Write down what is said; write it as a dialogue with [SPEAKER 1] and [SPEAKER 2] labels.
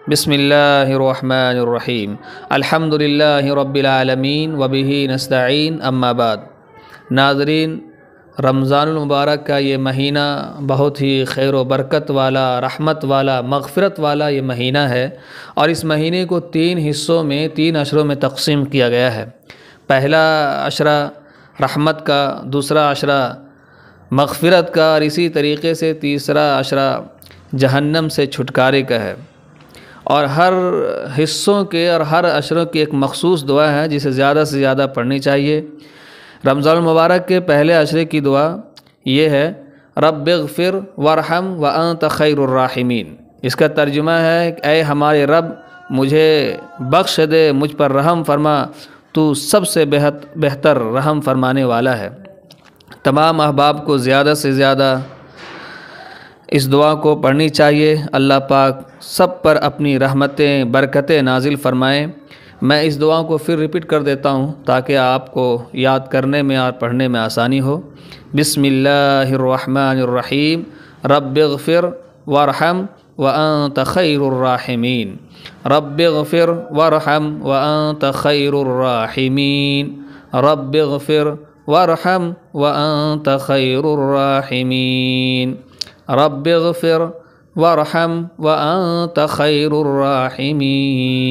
[SPEAKER 1] بسم اللہ الرحمن الرحیم الحمد للہ رب العالمین وبہ نستعین اما بعد۔ ناظرین، رمضان المبارک کا یہ مہینہ بہت ہی خیر و برکت والا، رحمت والا، مغفرت والا یہ مہینہ ہے، اور اس مہینے کو 3 حصوں میں 3 عشروں میں تقسیم کیا گیا ہے۔ پہلا عشرہ رحمت کا، دوسرا عشرہ مغفرت کا، اور اسی طریقے سے تیسرا عشرہ جہنم سے چھٹکارے کا ہے۔ اور ہر حصوں کے اور ہر عشروں کی ایک مخصوص دعا ہے جسے زیادہ سے زیادہ پڑھنی چاہیے۔ رمضان المبارک کے پہلے عشرے کی دعا یہ ہے، رب اغفر وارحم وانت خیر الراحمین۔ اس کا ترجمہ ہے کہ اے ہمارے رب، مجھے بخش دے، مجھ پر رحم فرما، تو سب سے بہتر رحم فرمانے والا ہے۔ تمام احباب کو زیادہ سے زیادہ اس دعا کو پڑھنی چاہیے۔ اللہ پاک سب پر اپنی رحمتیں، برکتیں نازل فرمائیں۔ میں اس دعا کو پھر ریپیٹ کر دیتا ہوں تاکہ آپ کو یاد کرنے میں اور پڑھنے میں آسانی ہو۔ بسم اللہ الرحمن الرحیم، رب اغفر وارحم وانت خیر الراحمین، رب اغفر وارحم وانت خیر الراحمین، رب اغفر وارحم وانت خیر الراحمین، رب اغفر وارحم وانت خیر الراحمین۔